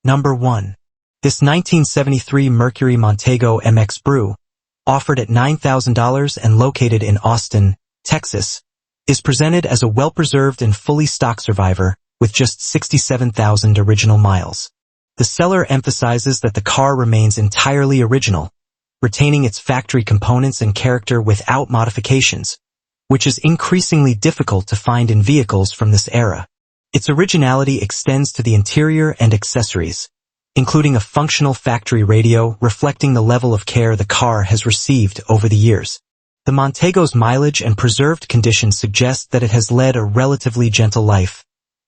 Number 1. This 1973 Mercury Montego MX Brougham, offered at $9,000 and located in Austin, Texas, is presented as a well-preserved and fully stock survivor with just 67,000 original miles. The seller emphasizes that the car remains entirely original, retaining its factory components and character without modifications, which is increasingly difficult to find in vehicles from this era. Its originality extends to the interior and accessories, including a functional factory radio reflecting the level of care the car has received over the years. The Montego's mileage and preserved condition suggest that it has led a relatively gentle life,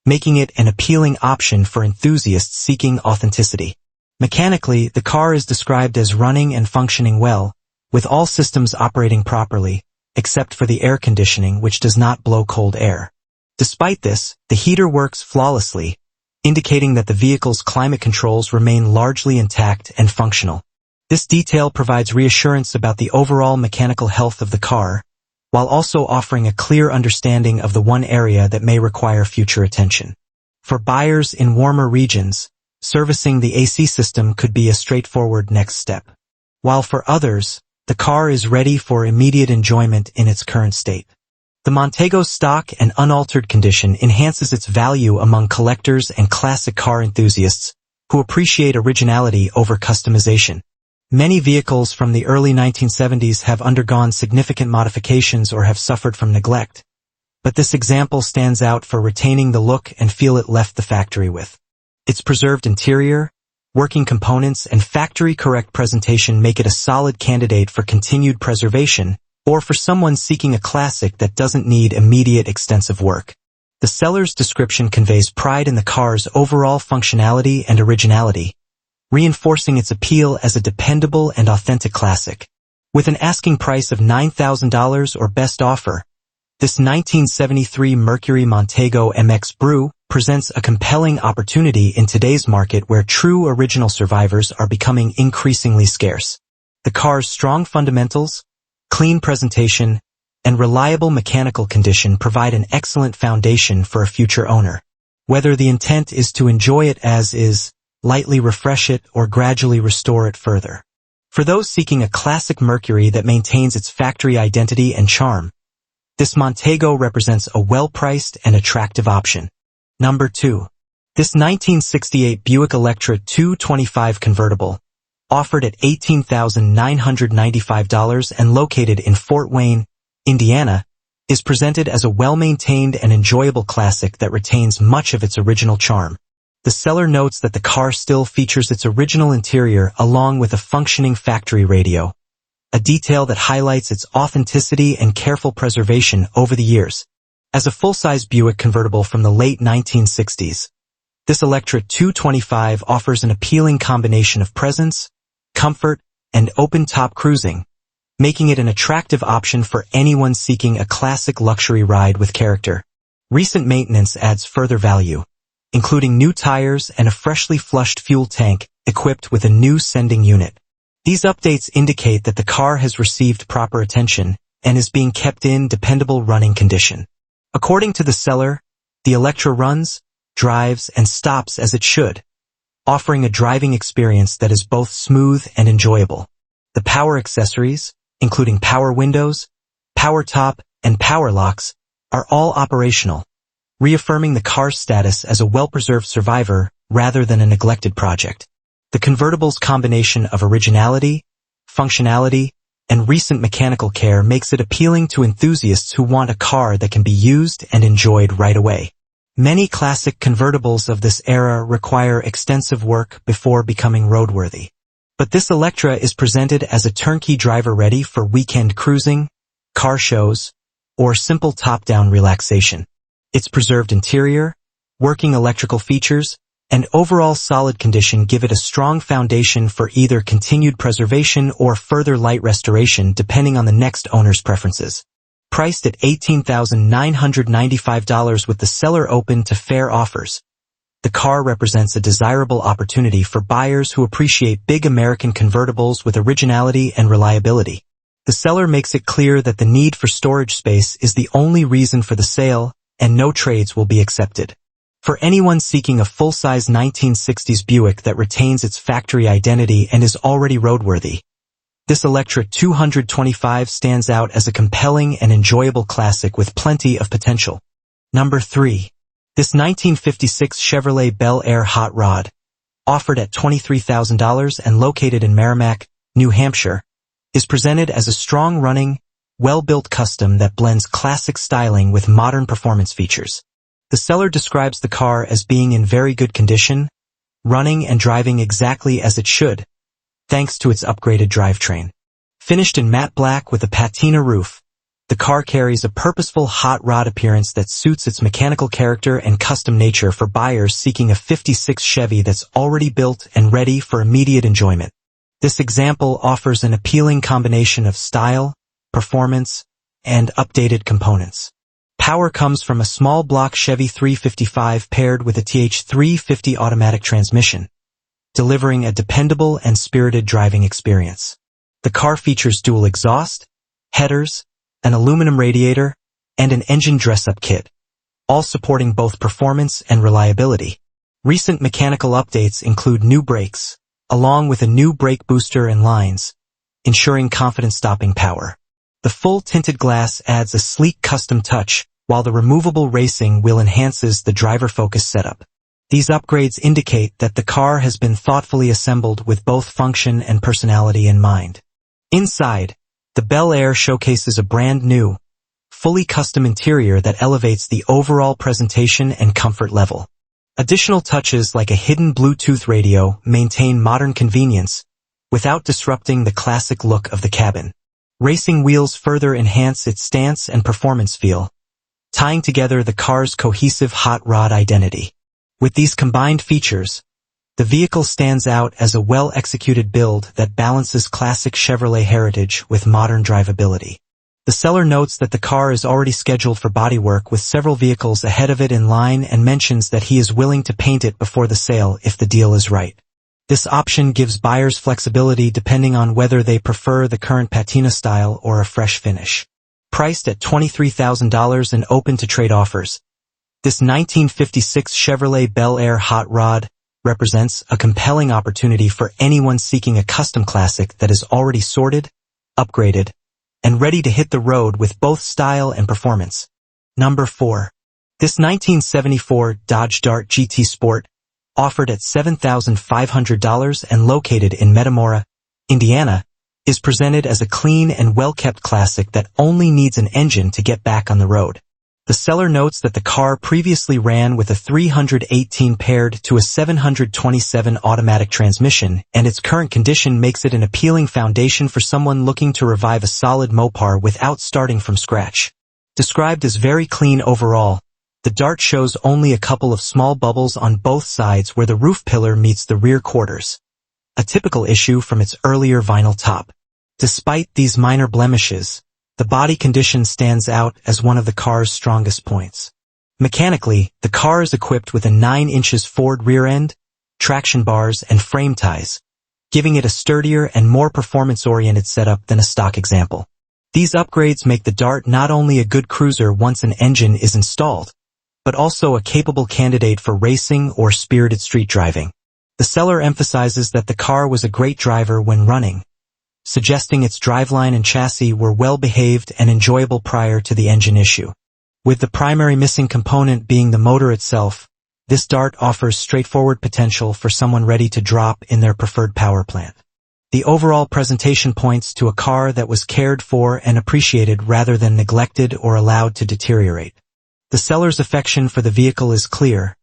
making it an appealing option for enthusiasts seeking authenticity. Mechanically, the car is described as running and functioning well, with all systems operating properly, except for the air conditioning, which does not blow cold air. Despite this, the heater works flawlessly, indicating that the vehicle's climate controls remain largely intact and functional. This detail provides reassurance about the overall mechanical health of the car, while also offering a clear understanding of the one area that may require future attention. For buyers in warmer regions, servicing the AC system could be a straightforward next step. While for others, the car is ready for immediate enjoyment in its current state. The Montego's stock and unaltered condition enhances its value among collectors and classic car enthusiasts who appreciate originality over customization. Many vehicles from the early 1970s have undergone significant modifications or have suffered from neglect, but this example stands out for retaining the look and feel it left the factory with. Its preserved interior, working components, and factory-correct presentation make it a solid candidate for continued preservation, or for someone seeking a classic that doesn't need immediate extensive work. The seller's description conveys pride in the car's overall functionality and originality, reinforcing its appeal as a dependable and authentic classic. With an asking price of $9,000 or best offer, this 1973 Mercury Montego MX Brougham presents a compelling opportunity in today's market where true original survivors are becoming increasingly scarce. The car's strong fundamentals, clean presentation, and reliable mechanical condition provide an excellent foundation for a future owner. Whether the intent is to enjoy it as is, lightly refresh it, or gradually restore it further. For those seeking a classic Mercury that maintains its factory identity and charm, this Montego represents a well-priced and attractive option. Number 2. This 1968 Buick Electra 225 convertible, offered at $18,995 and located in Fort Wayne, Indiana, is presented as a well-maintained and enjoyable classic that retains much of its original charm. The seller notes that the car still features its original interior along with a functioning factory radio, a detail that highlights its authenticity and careful preservation over the years. As a full-size Buick convertible from the late 1960s, this Electra 225 offers an appealing combination of presence, comfort, and open-top cruising, making it an attractive option for anyone seeking a classic luxury ride with character. Recent maintenance adds further value, including new tires and a freshly flushed fuel tank equipped with a new sending unit. These updates indicate that the car has received proper attention and is being kept in dependable running condition. According to the seller, the Electra runs, drives, and stops as it should, offering a driving experience that is both smooth and enjoyable. The power accessories, including power windows, power top, and power locks, are all operational, reaffirming the car's status as a well-preserved survivor rather than a neglected project. The convertible's combination of originality, functionality, and recent mechanical care makes it appealing to enthusiasts who want a car that can be used and enjoyed right away. Many classic convertibles of this era require extensive work before becoming roadworthy. But this Electra is presented as a turnkey driver ready for weekend cruising, car shows, or simple top-down relaxation. Its preserved interior, working electrical features, and overall solid condition give it a strong foundation for either continued preservation or further light restoration depending on the next owner's preferences. Priced at $18,995 with the seller open to fair offers, the car represents a desirable opportunity for buyers who appreciate big American convertibles with originality and reliability. The seller makes it clear that the need for storage space is the only reason for the sale, and no trades will be accepted. For anyone seeking a full-size 1960s Buick that retains its factory identity and is already roadworthy, this Electra 225 stands out as a compelling and enjoyable classic with plenty of potential. Number 3. This 1956 Chevrolet Bel Air Hot Rod, offered at $23,000 and located in Merrimack, New Hampshire, is presented as a strong-running, well-built custom that blends classic styling with modern performance features. The seller describes the car as being in very good condition, running and driving exactly as it should, thanks to its upgraded drivetrain. Finished in matte black with a patina roof, the car carries a purposeful hot rod appearance that suits its mechanical character and custom nature for buyers seeking a 56 Chevy that's already built and ready for immediate enjoyment. This example offers an appealing combination of style, performance, and updated components. Power comes from a small block Chevy 355 paired with a TH350 automatic transmission, delivering a dependable and spirited driving experience. The car features dual exhaust, headers, an aluminum radiator, and an engine dress-up kit, all supporting both performance and reliability. Recent mechanical updates include new brakes, along with a new brake booster and lines, ensuring confident stopping power. The full tinted glass adds a sleek custom touch, while the removable racing wheel enhances the driver-focused setup. These upgrades indicate that the car has been thoughtfully assembled with both function and personality in mind. Inside, the Bel Air showcases a brand new, fully custom interior that elevates the overall presentation and comfort level. Additional touches like a hidden Bluetooth radio maintain modern convenience without disrupting the classic look of the cabin. Racing wheels further enhance its stance and performance feel, tying together the car's cohesive hot rod identity. With these combined features, the vehicle stands out as a well-executed build that balances classic Chevrolet heritage with modern drivability. The seller notes that the car is already scheduled for bodywork with several vehicles ahead of it in line and mentions that he is willing to paint it before the sale if the deal is right. This option gives buyers flexibility depending on whether they prefer the current patina style or a fresh finish. Priced at $23,000 and open to trade offers, this 1956 Chevrolet Bel Air Hot Rod represents a compelling opportunity for anyone seeking a custom classic that is already sorted, upgraded, and ready to hit the road with both style and performance. Number 4. This 1974 Dodge Dart GT Sport, offered at $7,500 and located in Metamora, Indiana, is presented as a clean and well-kept classic that only needs an engine to get back on the road. The seller notes that the car previously ran with a 318 paired to a 727 automatic transmission, and its current condition makes it an appealing foundation for someone looking to revive a solid Mopar without starting from scratch. Described as very clean overall, the Dart shows only a couple of small bubbles on both sides where the roof pillar meets the rear quarters, a typical issue from its earlier vinyl top. Despite these minor blemishes, the body condition stands out as one of the car's strongest points. Mechanically, the car is equipped with a 9 inches Ford rear end, traction bars, and frame ties, giving it a sturdier and more performance-oriented setup than a stock example. These upgrades make the Dart not only a good cruiser once an engine is installed, but also a capable candidate for racing or spirited street driving. The seller emphasizes that the car was a great driver when running, suggesting its driveline and chassis were well-behaved and enjoyable prior to the engine issue. With the primary missing component being the motor itself, this Dart offers straightforward potential for someone ready to drop in their preferred power plant. The overall presentation points to a car that was cared for and appreciated rather than neglected or allowed to deteriorate. The seller's affection for the vehicle is clear,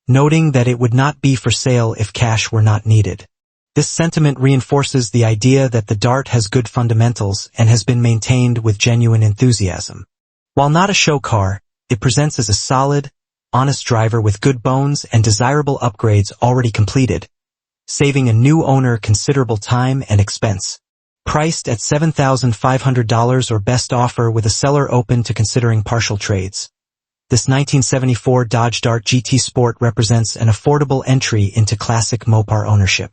noting that it would not be for sale if cash were not needed. This sentiment reinforces the idea that the Dart has good fundamentals and has been maintained with genuine enthusiasm. While not a show car, it presents as a solid, honest driver with good bones and desirable upgrades already completed, saving a new owner considerable time and expense. Priced at $7,500 or best offer with a seller open to considering partial trades, this 1974 Dodge Dart GT Sport represents an affordable entry into classic Mopar ownership.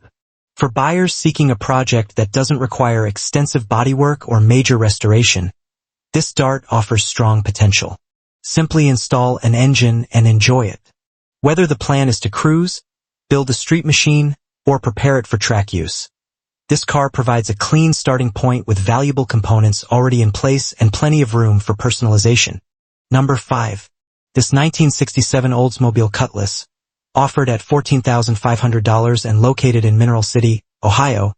For buyers seeking a project that doesn't require extensive bodywork or major restoration, this Dart offers strong potential. Simply install an engine and enjoy it. Whether the plan is to cruise, build a street machine, or prepare it for track use, this car provides a clean starting point with valuable components already in place and plenty of room for personalization. Number 5. This 1967 Oldsmobile Cutlass, offered at $14,500 and located in Mineral City, Ohio,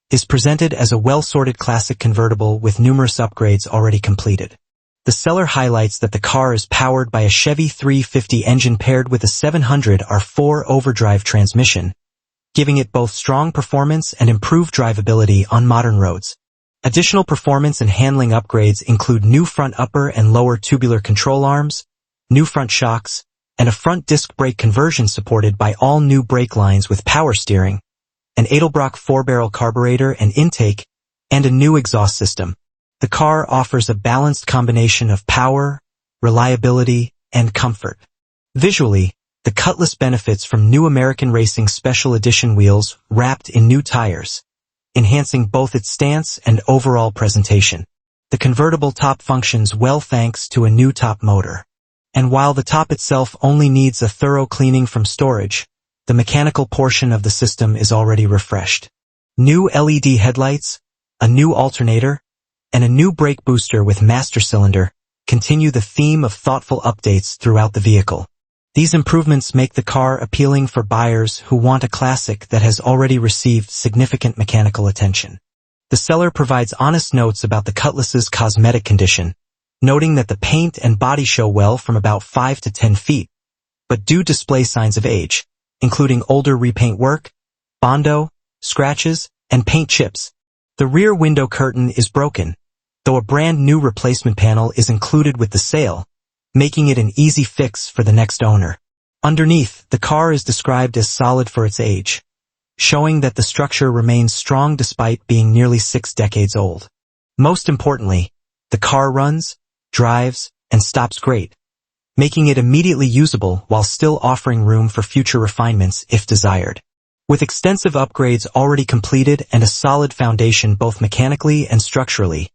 is presented as a well-sorted classic convertible with numerous upgrades already completed. The seller highlights that the car is powered by a Chevy 350 engine paired with a 700R4 overdrive transmission, giving it both strong performance and improved drivability on modern roads. Additional performance and handling upgrades include new front upper and lower tubular control arms, new front shocks, and a front disc brake conversion supported by all new brake lines with power steering, an Edelbrock 4-barrel carburetor and intake, and a new exhaust system. The car offers a balanced combination of power, reliability, and comfort. Visually, the Cutlass benefits from new American Racing Special Edition wheels wrapped in new tires, enhancing both its stance and overall presentation. The convertible top functions well thanks to a new top motor. And while the top itself only needs a thorough cleaning from storage, the mechanical portion of the system is already refreshed. New LED headlights, a new alternator, and a new brake booster with master cylinder continue the theme of thoughtful updates throughout the vehicle. These improvements make the car appealing for buyers who want a classic that has already received significant mechanical attention. The seller provides honest notes about the Cutlass's cosmetic condition, noting that the paint and body show well from about 5 to 10 feet, but do display signs of age, including older repaint work, bondo, scratches, and paint chips. The rear window curtain is broken, though a brand new replacement panel is included with the sale, making it an easy fix for the next owner. Underneath, the car is described as solid for its age, showing that the structure remains strong despite being nearly 6 decades old. Most importantly, the car runs, drives, and stops great, making it immediately usable while still offering room for future refinements if desired. With extensive upgrades already completed and a solid foundation both mechanically and structurally,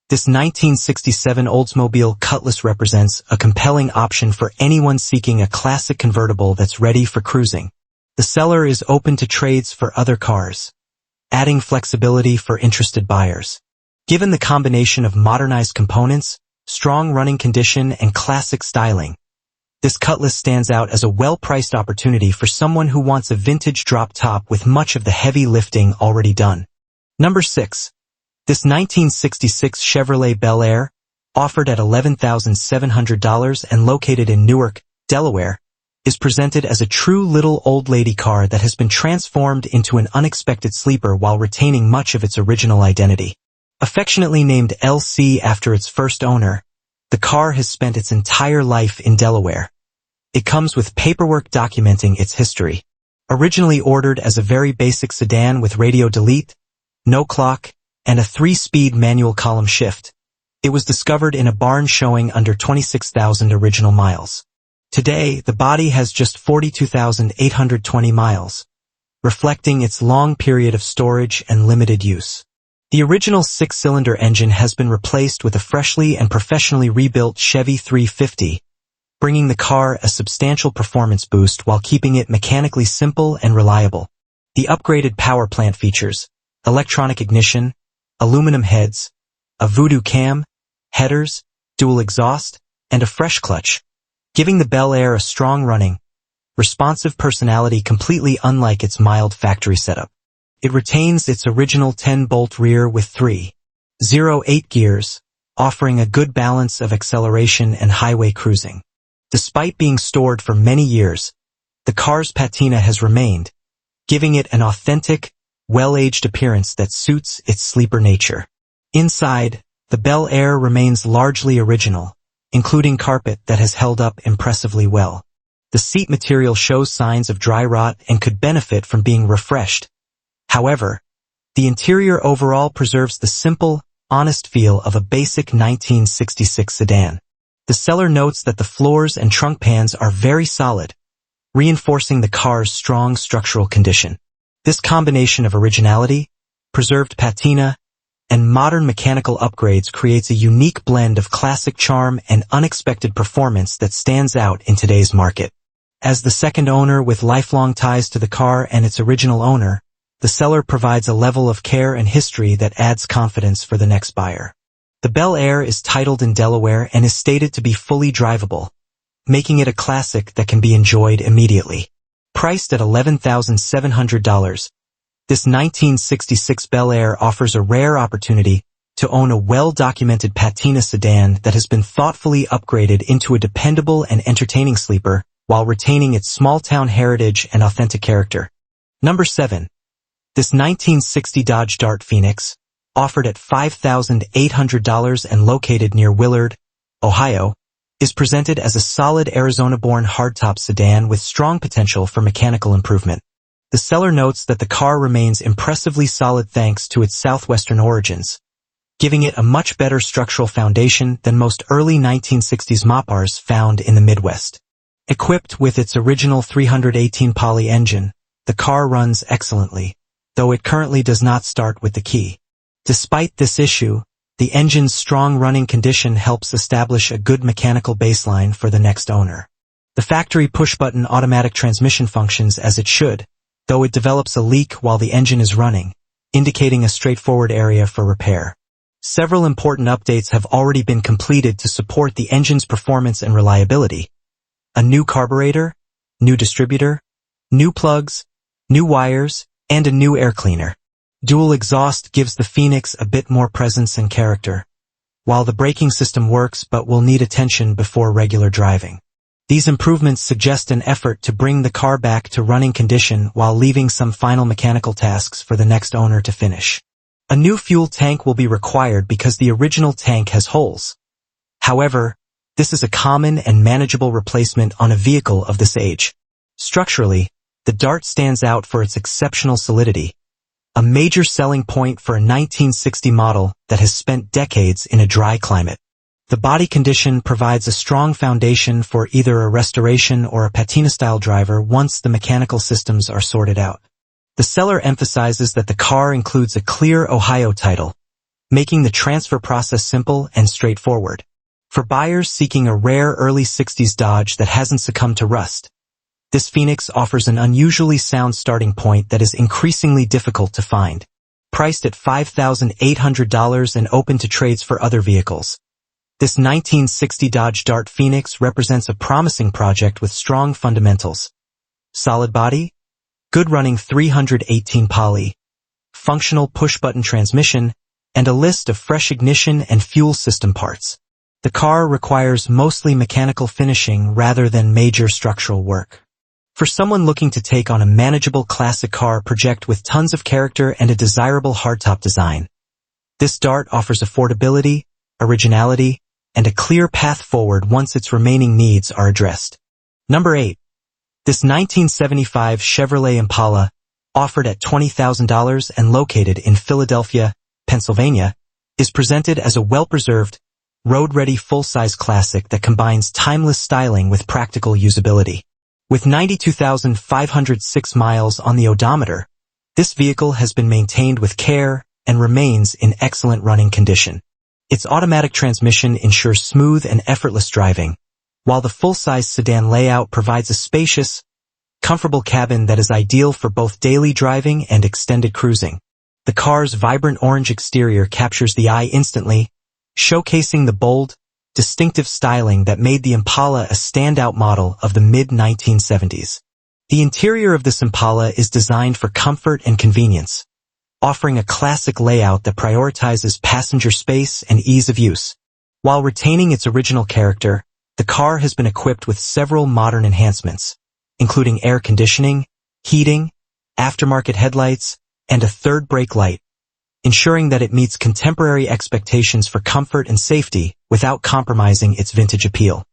this 1967 Oldsmobile Cutlass represents a compelling option for anyone seeking a classic convertible that's ready for cruising. The seller is open to trades for other cars, adding flexibility for interested buyers. Given the combination of modernized components, strong running condition, and classic styling, this Cutlass stands out as a well-priced opportunity for someone who wants a vintage drop top with much of the heavy lifting already done. Number 6. This 1966 Chevrolet Bel Air, offered at $11,700 and located in Newark, Delaware, is presented as a true little old lady car that has been transformed into an unexpected sleeper while retaining much of its original identity. Affectionately named LC after its first owner, the car has spent its entire life in Delaware. It comes with paperwork documenting its history. Originally ordered as a very basic sedan with radio delete, no clock, and a 3-speed manual column shift, it was discovered in a barn showing under 26,000 original miles. Today, the body has just 42,820 miles, reflecting its long period of storage and limited use. The original 6-cylinder engine has been replaced with a freshly and professionally rebuilt Chevy 350, bringing the car a substantial performance boost while keeping it mechanically simple and reliable. The upgraded power plant features electronic ignition, aluminum heads, a voodoo cam, headers, dual exhaust, and a fresh clutch, giving the Bel Air a strong running, responsive personality completely unlike its mild factory setup. It retains its original 10-bolt rear with 3.08 gears, offering a good balance of acceleration and highway cruising. Despite being stored for many years, the car's patina has remained, giving it an authentic, well-aged appearance that suits its sleeper nature. Inside, the Bel Air remains largely original, including carpet that has held up impressively well. The seat material shows signs of dry rot and could benefit from being refreshed. However, the interior overall preserves the simple, honest feel of a basic 1966 sedan. The seller notes that the floors and trunk pans are very solid, reinforcing the car's strong structural condition. This combination of originality, preserved patina, and modern mechanical upgrades creates a unique blend of classic charm and unexpected performance that stands out in today's market. As the second owner with lifelong ties to the car and its original owner, the seller provides a level of care and history that adds confidence for the next buyer. The Bel Air is titled in Delaware and is stated to be fully drivable, making it a classic that can be enjoyed immediately. Priced at $11,700, this 1966 Bel Air offers a rare opportunity to own a well-documented patina sedan that has been thoughtfully upgraded into a dependable and entertaining sleeper while retaining its small-town heritage and authentic character. Number 7. This 1960 Dodge Dart Phoenix, offered at $5,800 and located near Willard, Ohio, is presented as a solid Arizona-born hardtop sedan with strong potential for mechanical improvement. The seller notes that the car remains impressively solid thanks to its southwestern origins, giving it a much better structural foundation than most early 1960s Mopars found in the Midwest. Equipped with its original 318 poly engine, the car runs excellently, though it currently does not start with the key. Despite this issue, the engine's strong running condition helps establish a good mechanical baseline for the next owner. The factory push-button automatic transmission functions as it should, though it develops a leak while the engine is running, indicating a straightforward area for repair. Several important updates have already been completed to support the engine's performance and reliability. A new carburetor, new distributor, new plugs, new wires, and a new air cleaner. Dual exhaust gives the Phoenix a bit more presence and character, while the braking system works but will need attention before regular driving. These improvements suggest an effort to bring the car back to running condition while leaving some final mechanical tasks for the next owner to finish. A new fuel tank will be required because the original tank has holes. However, this is a common and manageable replacement on a vehicle of this age. Structurally, the Dart stands out for its exceptional solidity, a major selling point for a 1960 model that has spent decades in a dry climate. The body condition provides a strong foundation for either a restoration or a patina-style driver once the mechanical systems are sorted out. The seller emphasizes that the car includes a clear Ohio title, making the transfer process simple and straightforward. For buyers seeking a rare early 60s Dodge that hasn't succumbed to rust, this Phoenix offers an unusually sound starting point that is increasingly difficult to find. Priced at $5,800 and open to trades for other vehicles, this 1960 Dodge Dart Phoenix represents a promising project with strong fundamentals. Solid body, good running 318 poly, functional push-button transmission, and a list of fresh ignition and fuel system parts. The car requires mostly mechanical finishing rather than major structural work. For someone looking to take on a manageable classic car project with tons of character and a desirable hardtop design, this Dart offers affordability, originality, and a clear path forward once its remaining needs are addressed. Number 8. This 1975 Chevrolet Impala, offered at $20,000 and located in Philadelphia, Pennsylvania, is presented as a well-preserved, road-ready full-size classic that combines timeless styling with practical usability. With 92,506 miles on the odometer, this vehicle has been maintained with care and remains in excellent running condition. Its automatic transmission ensures smooth and effortless driving, while the full-size sedan layout provides a spacious, comfortable cabin that is ideal for both daily driving and extended cruising. The car's vibrant orange exterior captures the eye instantly, showcasing the bold, distinctive styling that made the Impala a standout model of the mid-1970s. The interior of this Impala is designed for comfort and convenience, offering a classic layout that prioritizes passenger space and ease of use. While retaining its original character, the car has been equipped with several modern enhancements, including air conditioning, heating, aftermarket headlights, and a third brake light, ensuring that it meets contemporary expectations for comfort and safety without compromising its vintage appeal.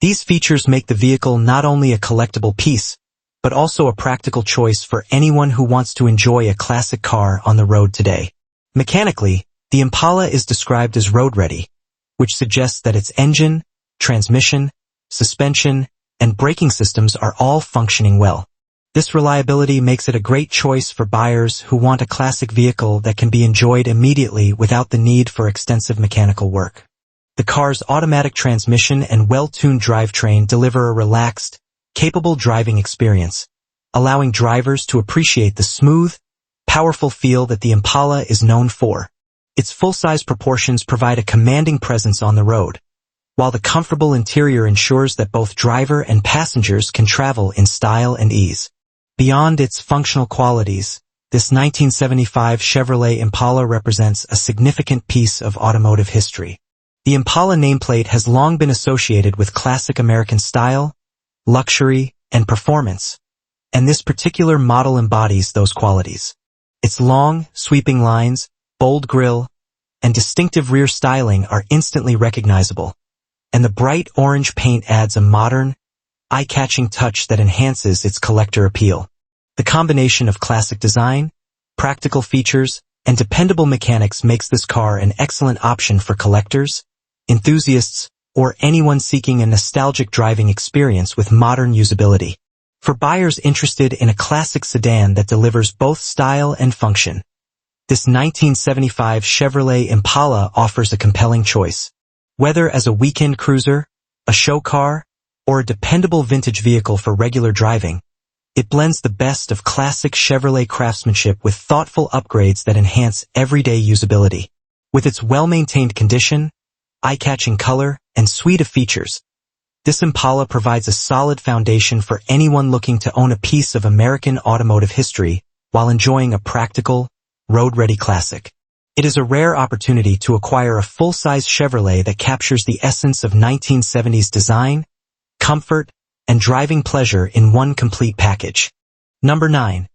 These features make the vehicle not only a collectible piece, but also a practical choice for anyone who wants to enjoy a classic car on the road today. Mechanically, the Impala is described as road-ready, which suggests that its engine, transmission, suspension, and braking systems are all functioning well. This reliability makes it a great choice for buyers who want a classic vehicle that can be enjoyed immediately without the need for extensive mechanical work. The car's automatic transmission and well-tuned drivetrain deliver a relaxed, capable driving experience, allowing drivers to appreciate the smooth, powerful feel that the Impala is known for. Its full-size proportions provide a commanding presence on the road, while the comfortable interior ensures that both driver and passengers can travel in style and ease. Beyond its functional qualities, this 1975 Chevrolet Impala represents a significant piece of automotive history. The Impala nameplate has long been associated with classic American style, luxury, and performance, and this particular model embodies those qualities. Its long, sweeping lines, bold grille, and distinctive rear styling are instantly recognizable, and the bright orange paint adds a modern, eye-catching touch that enhances its collector appeal. The combination of classic design, practical features, and dependable mechanics makes this car an excellent option for collectors, enthusiasts, or anyone seeking a nostalgic driving experience with modern usability. For buyers interested in a classic sedan that delivers both style and function, this 1975 Chevrolet Impala offers a compelling choice. Whether as a weekend cruiser, a show car, or a dependable vintage vehicle for regular driving, it blends the best of classic Chevrolet craftsmanship with thoughtful upgrades that enhance everyday usability. With its well-maintained condition, eye-catching color, and suite of features, this Impala provides a solid foundation for anyone looking to own a piece of American automotive history while enjoying a practical, road-ready classic. It is a rare opportunity to acquire a full-size Chevrolet that captures the essence of 1970s design, comfort, and driving pleasure in one complete package. Number 9.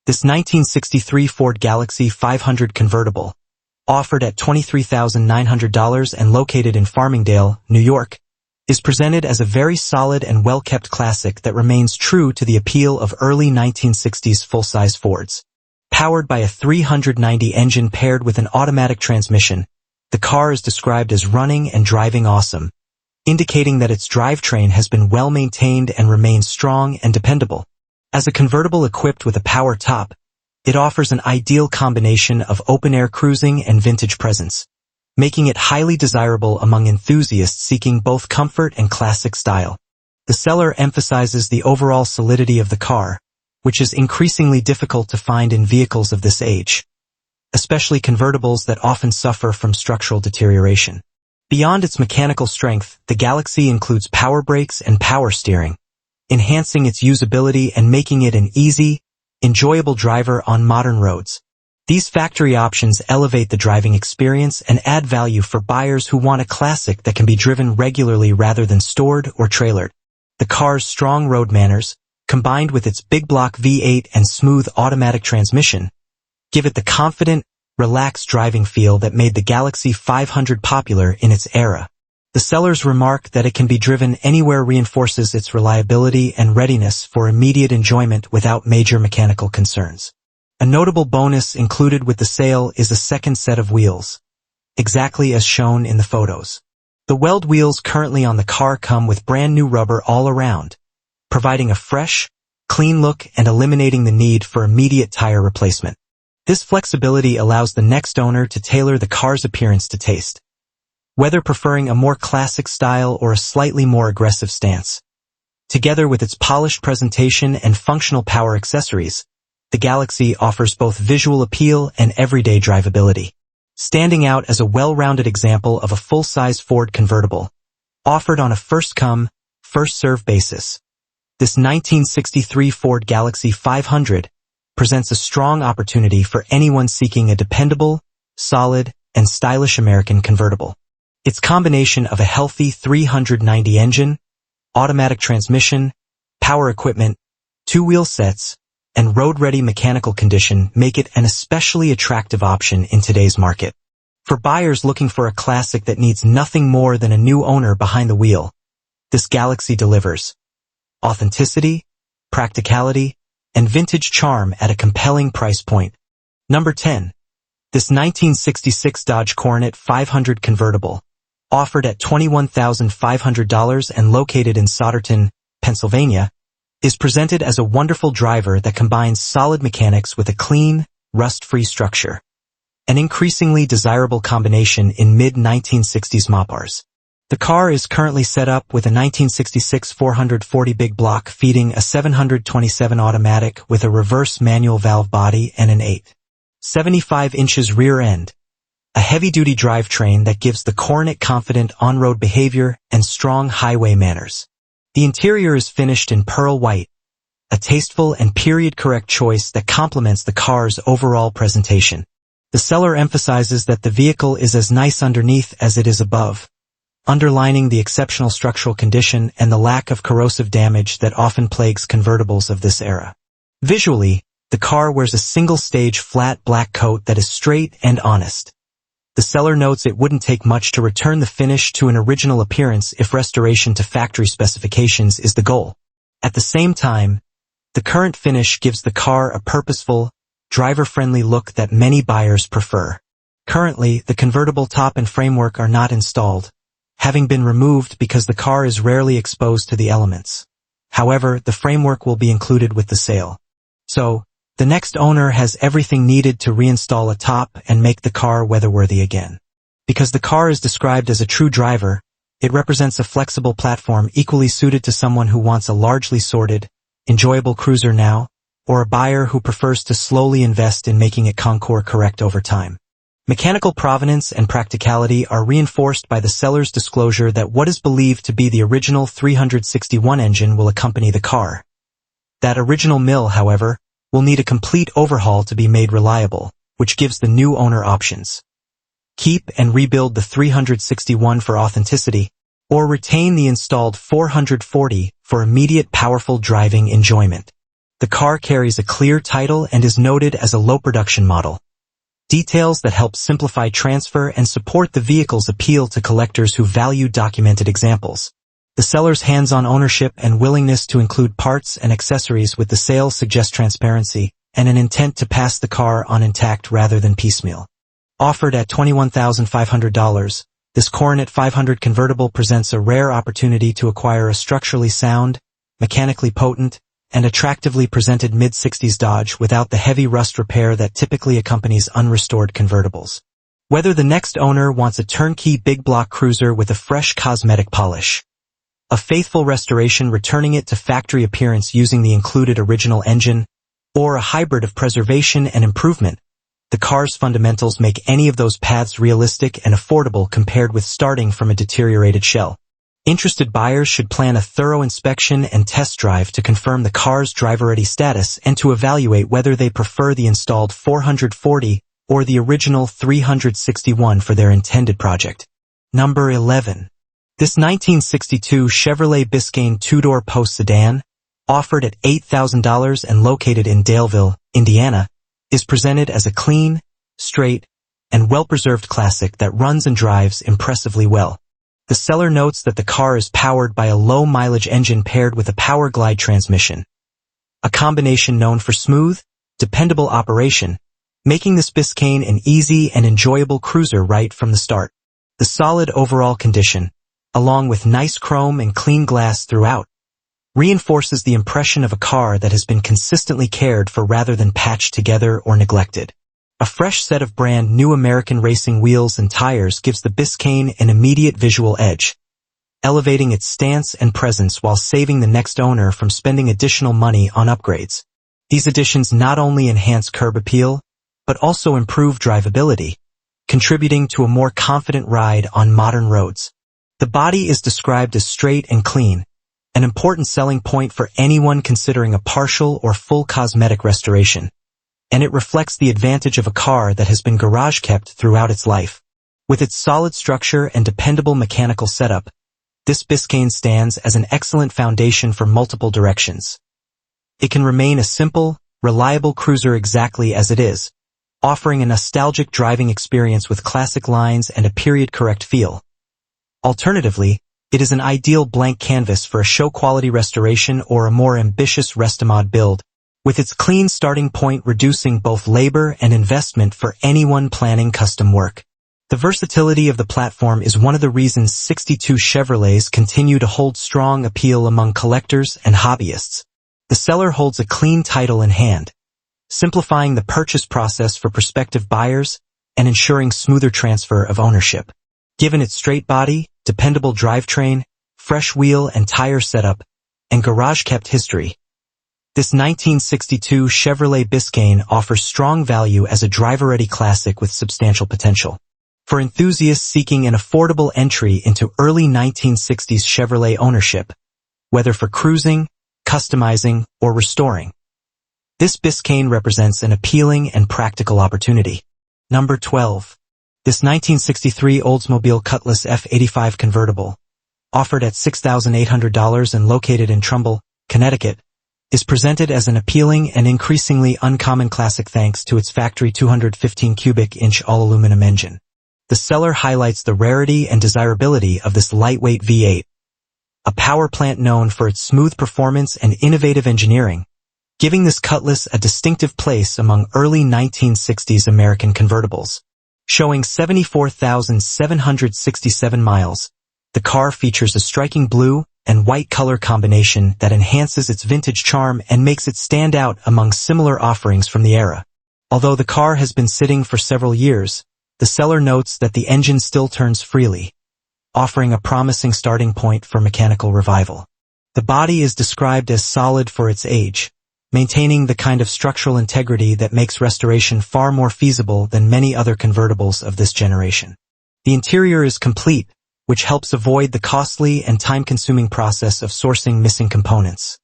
This 1963 Ford Galaxy 500 convertible, offered at $23,900 and located in Farmingdale, New York, is presented as a very solid and well-kept classic that remains true to the appeal of early 1960s full-size Fords. Powered by a 390 engine paired with an automatic transmission, the car is described as running and driving awesome, indicating that its drivetrain has been well-maintained and remains strong and dependable. As a convertible equipped with a power top, it offers an ideal combination of open-air cruising and vintage presence, making it highly desirable among enthusiasts seeking both comfort and classic style. The seller emphasizes the overall solidity of the car, which is increasingly difficult to find in vehicles of this age, especially convertibles that often suffer from structural deterioration. Beyond its mechanical strength, the Galaxy includes power brakes and power steering, enhancing its usability and making it an easy, enjoyable driver on modern roads. These factory options elevate the driving experience and add value for buyers who want a classic that can be driven regularly rather than stored or trailered. The car's strong road manners, combined with its big block V8 and smooth automatic transmission, give it the confident, relaxed driving feel that made the Galaxy 500 popular in its era. The seller's remark that it can be driven anywhere reinforces its reliability and readiness for immediate enjoyment without major mechanical concerns. A notable bonus included with the sale is a second set of wheels, exactly as shown in the photos. The weld wheels currently on the car come with brand new rubber all around, providing a fresh, clean look and eliminating the need for immediate tire replacement. This flexibility allows the next owner to tailor the car's appearance to taste, whether preferring a more classic style or a slightly more aggressive stance. Together with its polished presentation and functional power accessories, the Galaxy offers both visual appeal and everyday drivability, standing out as a well-rounded example of a full-size Ford convertible, offered on a first-come, first-served basis. This 1963 Ford Galaxy 500 presents a strong opportunity for anyone seeking a dependable, solid, and stylish American convertible. Its combination of a healthy 390 engine, automatic transmission, power equipment, two-wheel sets, and road-ready mechanical condition make it an especially attractive option in today's market. For buyers looking for a classic that needs nothing more than a new owner behind the wheel, this Galaxy delivers authenticity, practicality, and vintage charm at a compelling price point. Number 10. This 1966 Dodge Coronet 500 convertible, offered at $21,500 and located in Souderton, Pennsylvania, is presented as a wonderful driver that combines solid mechanics with a clean, rust-free structure, an increasingly desirable combination in mid-1960s Mopars. The car is currently set up with a 1966 440 big block feeding a 727 automatic with a reverse manual valve body and an 8.75 inches rear end. A heavy-duty drivetrain that gives the Coronet confident on-road behavior and strong highway manners. The interior is finished in pearl white, a tasteful and period-correct choice that complements the car's overall presentation. The seller emphasizes that the vehicle is as nice underneath as it is above, underlining the exceptional structural condition and the lack of corrosive damage that often plagues convertibles of this era. Visually, the car wears a single-stage flat black coat that is straight and honest. The seller notes it wouldn't take much to return the finish to an original appearance if restoration to factory specifications is the goal. At the same time, the current finish gives the car a purposeful, driver-friendly look that many buyers prefer. Currently, the convertible top and framework are not installed, having been removed because the car is rarely exposed to the elements. However, the framework will be included with the sale. So, the next owner has everything needed to reinstall a top and make the car weatherworthy again. Because the car is described as a true driver, it represents a flexible platform equally suited to someone who wants a largely sorted, enjoyable cruiser now, or a buyer who prefers to slowly invest in making it concours correct over time. Mechanical provenance and practicality are reinforced by the seller's disclosure that what is believed to be the original 361 engine will accompany the car. That original mill, however, will need a complete overhaul to be made reliable, which gives the new owner options. Keep and rebuild the 361 for authenticity, or retain the installed 440 for immediate powerful driving enjoyment. The car carries a clear title and is noted as a low production model. Details that help simplify transfer and support the vehicle's appeal to collectors who value documented examples. The seller's hands-on ownership and willingness to include parts and accessories with the sale suggest transparency and an intent to pass the car on intact rather than piecemeal. Offered at $21,500, this Coronet 500 convertible presents a rare opportunity to acquire a structurally sound, mechanically potent, and attractively presented mid-60s Dodge without the heavy rust repair that typically accompanies unrestored convertibles. Whether the next owner wants a turnkey big block cruiser with a fresh cosmetic polish, a faithful restoration returning it to factory appearance using the included original engine, or a hybrid of preservation and improvement, the car's fundamentals make any of those paths realistic and affordable compared with starting from a deteriorated shell. Interested buyers should plan a thorough inspection and test drive to confirm the car's driver-ready status and to evaluate whether they prefer the installed 440 or the original 361 for their intended project. Number 11. This 1962 Chevrolet Biscayne two-door post sedan, offered at $8,000 and located in Daleville, Indiana, is presented as a clean, straight, and well-preserved classic that runs and drives impressively well. The seller notes that the car is powered by a low-mileage engine paired with a power glide transmission, a combination known for smooth, dependable operation, making this Biscayne an easy and enjoyable cruiser right from the start. The solid overall condition, along with nice chrome and clean glass throughout, reinforces the impression of a car that has been consistently cared for rather than patched together or neglected. A fresh set of brand new American racing wheels and tires gives the Biscayne an immediate visual edge, elevating its stance and presence while saving the next owner from spending additional money on upgrades. These additions not only enhance curb appeal, but also improve drivability, contributing to a more confident ride on modern roads. The body is described as straight and clean, an important selling point for anyone considering a partial or full cosmetic restoration, and it reflects the advantage of a car that has been garage-kept throughout its life. With its solid structure and dependable mechanical setup, this Biscayne stands as an excellent foundation for multiple directions. It can remain a simple, reliable cruiser exactly as it is, offering a nostalgic driving experience with classic lines and a period-correct feel. Alternatively, it is an ideal blank canvas for a show-quality restoration or a more ambitious Restomod build, with its clean starting point reducing both labor and investment for anyone planning custom work. The versatility of the platform is one of the reasons 62 Chevrolets continue to hold strong appeal among collectors and hobbyists. The seller holds a clean title in hand, simplifying the purchase process for prospective buyers and ensuring smoother transfer of ownership. Given its straight body, dependable drivetrain, fresh wheel and tire setup, and garage-kept history. This 1962 Chevrolet Biscayne offers strong value as a driver-ready classic with substantial potential. For enthusiasts seeking an affordable entry into early 1960s Chevrolet ownership, whether for cruising, customizing, or restoring, this Biscayne represents an appealing and practical opportunity. Number 12. This 1963 Oldsmobile Cutlass F85 convertible, offered at $6,800 and located in Trumbull, Connecticut, is presented as an appealing and increasingly uncommon classic thanks to its factory 215 cubic inch all-aluminum engine. The seller highlights the rarity and desirability of this lightweight V8, a power plant known for its smooth performance and innovative engineering, giving this Cutlass a distinctive place among early 1960s American convertibles. Showing 74,767 miles, the car features a striking blue and white color combination that enhances its vintage charm and makes it stand out among similar offerings from the era. Although the car has been sitting for several years, the seller notes that the engine still turns freely, offering a promising starting point for mechanical revival. The body is described as solid for its age, maintaining the kind of structural integrity that makes restoration far more feasible than many other convertibles of this generation. The interior is complete, which helps avoid the costly and time-consuming process of sourcing missing components,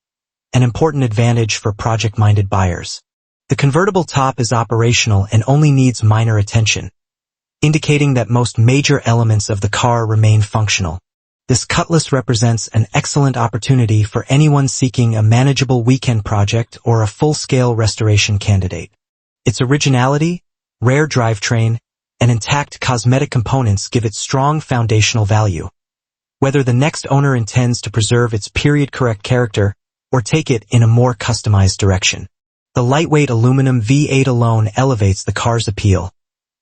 an important advantage for project-minded buyers. The convertible top is operational and only needs minor attention, indicating that most major elements of the car remain functional. This Cutlass represents an excellent opportunity for anyone seeking a manageable weekend project or a full-scale restoration candidate. Its originality, rare drivetrain, and intact cosmetic components give it strong foundational value. Whether the next owner intends to preserve its period-correct character or take it in a more customized direction, the lightweight aluminum V8 alone elevates the car's appeal,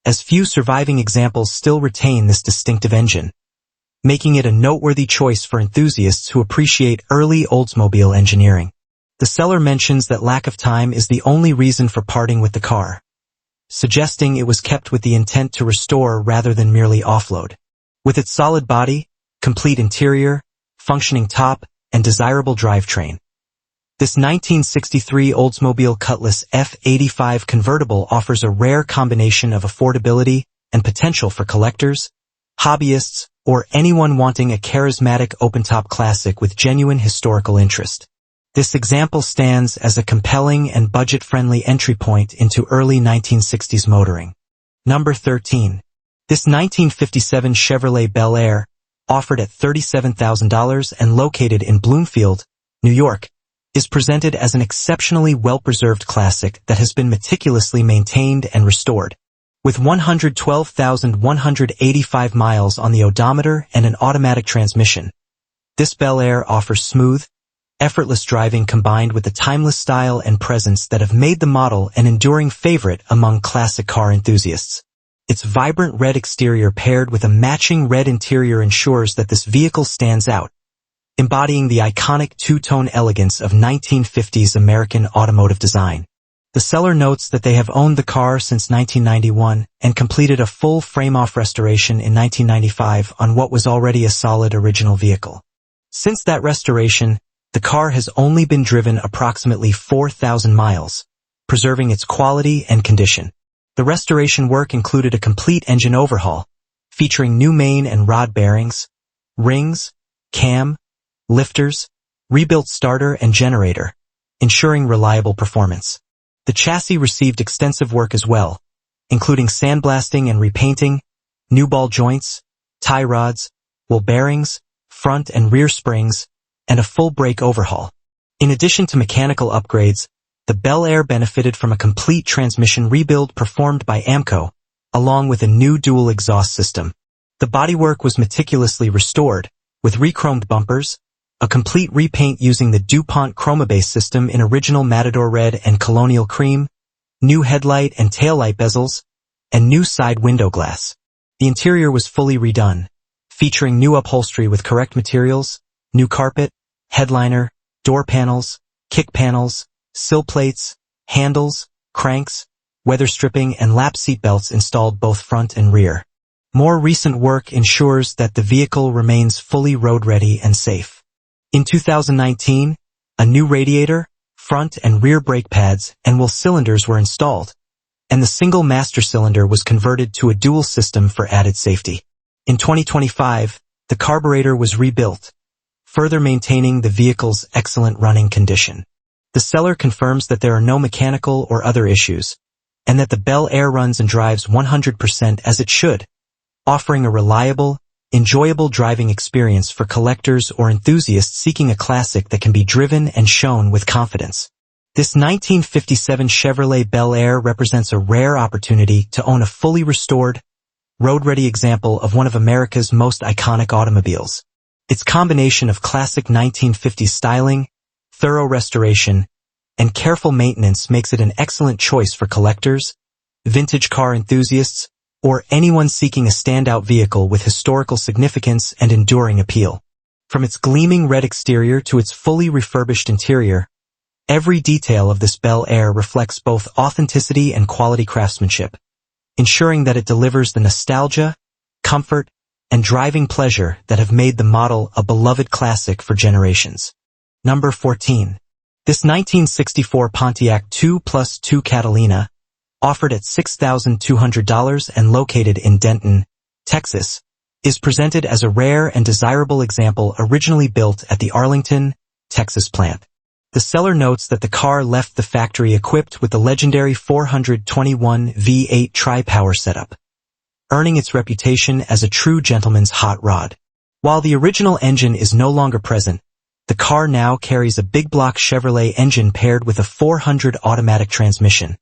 as few surviving examples still retain this distinctive engine, making it a noteworthy choice for enthusiasts who appreciate early Oldsmobile engineering. The seller mentions that lack of time is the only reason for parting with the car, suggesting it was kept with the intent to restore rather than merely offload. With its solid body, complete interior, functioning top, and desirable drivetrain, this 1963 Oldsmobile Cutlass F85 convertible offers a rare combination of affordability and potential for collectors, hobbyists, or anyone wanting a charismatic open-top classic with genuine historical interest. This example stands as a compelling and budget-friendly entry point into early 1960s motoring. Number 13. This 1957 Chevrolet Bel Air, offered at $37,000 and located in Bloomfield, New York, is presented as an exceptionally well-preserved classic that has been meticulously maintained and restored. With 112,185 miles on the odometer and an automatic transmission, this Bel Air offers smooth, effortless driving combined with the timeless style and presence that have made the model an enduring favorite among classic car enthusiasts. Its vibrant red exterior paired with a matching red interior ensures that this vehicle stands out, embodying the iconic two-tone elegance of 1950s American automotive design. The seller notes that they have owned the car since 1991 and completed a full frame-off restoration in 1995 on what was already a solid original vehicle. Since that restoration, the car has only been driven approximately 4,000 miles, preserving its quality and condition. The restoration work included a complete engine overhaul, featuring new main and rod bearings, rings, cam, lifters, rebuilt starter and generator, ensuring reliable performance. The chassis received extensive work as well, including sandblasting and repainting, new ball joints, tie rods, wheel bearings, front and rear springs, and a full brake overhaul. In addition to mechanical upgrades, the Bel Air benefited from a complete transmission rebuild performed by AMCO, along with a new dual exhaust system. The bodywork was meticulously restored, with re-chromed bumpers, a complete repaint using the DuPont Chromabase system in original Matador Red and Colonial Cream, new headlight and taillight bezels, and new side window glass. The interior was fully redone, featuring new upholstery with correct materials, new carpet, headliner, door panels, kick panels, sill plates, handles, cranks, weather stripping, and lap seat belts installed both front and rear. More recent work ensures that the vehicle remains fully road-ready and safe. In 2019, a new radiator, front and rear brake pads, and wheel cylinders were installed, and the single master cylinder was converted to a dual system for added safety. In 2025, the carburetor was rebuilt, further maintaining the vehicle's excellent running condition. The seller confirms that there are no mechanical or other issues, and that the Bel Air runs and drives 100% as it should, offering a reliable, enjoyable driving experience for collectors or enthusiasts seeking a classic that can be driven and shown with confidence. This 1957 Chevrolet Bel Air represents a rare opportunity to own a fully restored, road-ready example of one of America's most iconic automobiles. Its combination of classic 1950s styling, thorough restoration, and careful maintenance makes it an excellent choice for collectors, vintage car enthusiasts, or anyone seeking a standout vehicle with historical significance and enduring appeal. From its gleaming red exterior to its fully refurbished interior, every detail of this Bel Air reflects both authenticity and quality craftsmanship, ensuring that it delivers the nostalgia, comfort, and driving pleasure that have made the model a beloved classic for generations. Number 14. This 1964 Pontiac 2+2 Catalina, offered at $6,200 and located in Denton, Texas, is presented as a rare and desirable example originally built at the Arlington, Texas plant. The seller notes that the car left the factory equipped with the legendary 421 V8 tri-power setup, earning its reputation as a true gentleman's hot rod. While the original engine is no longer present, the car now carries a big block Chevrolet engine paired with a 400 automatic transmission,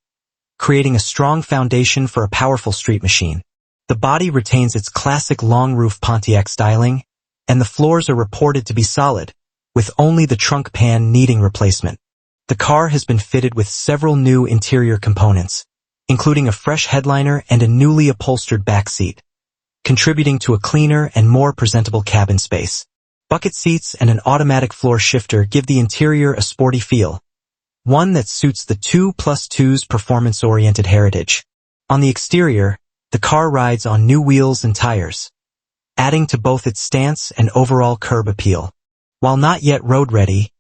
creating a strong foundation for a powerful street machine. The body retains its classic long roof Pontiac styling, and the floors are reported to be solid, with only the trunk pan needing replacement. The car has been fitted with several new interior components, including a fresh headliner and a newly upholstered back seat, contributing to a cleaner and more presentable cabin space. Bucket seats and an automatic floor shifter give the interior a sporty feel, one that suits the 2+2's performance-oriented heritage. On the exterior, the car rides on new wheels and tires, adding to both its stance and overall curb appeal. While not yet road-ready,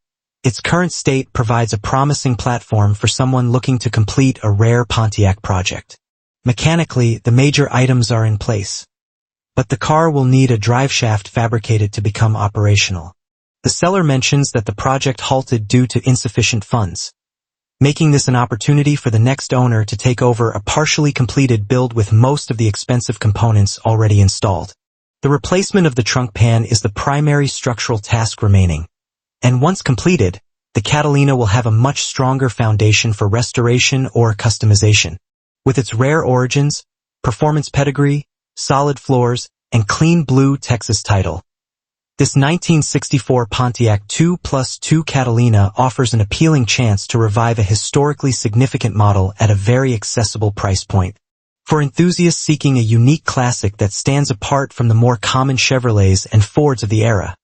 its current state provides a promising platform for someone looking to complete a rare Pontiac project. Mechanically, the major items are in place, but the car will need a driveshaft fabricated to become operational. The seller mentions that the project halted due to insufficient funds, making this an opportunity for the next owner to take over a partially completed build with most of the expensive components already installed. The replacement of the trunk pan is the primary structural task remaining, and once completed, the Catalina will have a much stronger foundation for restoration or customization. With its rare origins, performance pedigree, solid floors, and clean blue Texas title, this 1964 Pontiac 2+2 Catalina offers an appealing chance to revive a historically significant model at a very accessible price point. For enthusiasts seeking a unique classic that stands apart from the more common Chevrolets and Fords of the era,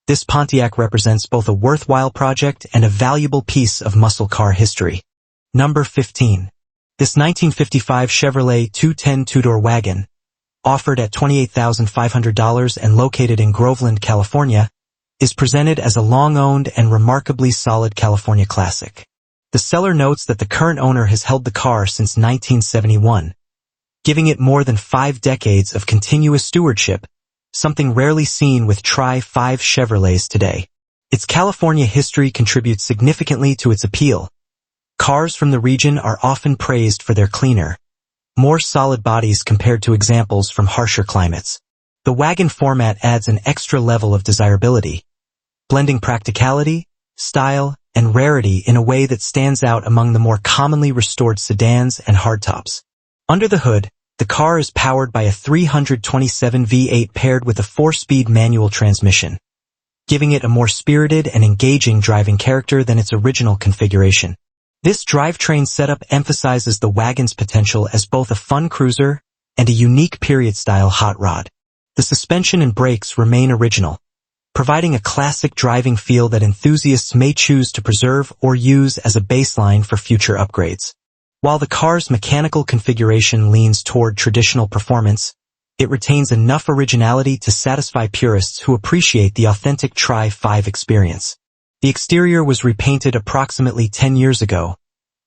this Pontiac represents both a worthwhile project and a valuable piece of muscle car history. Number 15. This 1955 Chevrolet 210 two-door wagon, offered at $28,500 and located in Groveland, California, is presented as a long-owned and remarkably solid California classic. The seller notes that the current owner has held the car since 1971, giving it more than 5 decades of continuous stewardship, something rarely seen with Tri-5 Chevrolets today. Its California history contributes significantly to its appeal. Cars from the region are often praised for their cleaner, more solid bodies compared to examples from harsher climates. The wagon format adds an extra level of desirability, blending practicality, style, and rarity in a way that stands out among the more commonly restored sedans and hardtops. Under the hood, the car is powered by a 327 V8 paired with a 4-speed manual transmission, giving it a more spirited and engaging driving character than its original configuration. This drivetrain setup emphasizes the wagon's potential as both a fun cruiser and a unique period-style hot rod. The suspension and brakes remain original, providing a classic driving feel that enthusiasts may choose to preserve or use as a baseline for future upgrades. While the car's mechanical configuration leans toward traditional performance, it retains enough originality to satisfy purists who appreciate the authentic Tri-5 experience. The exterior was repainted approximately 10 years ago,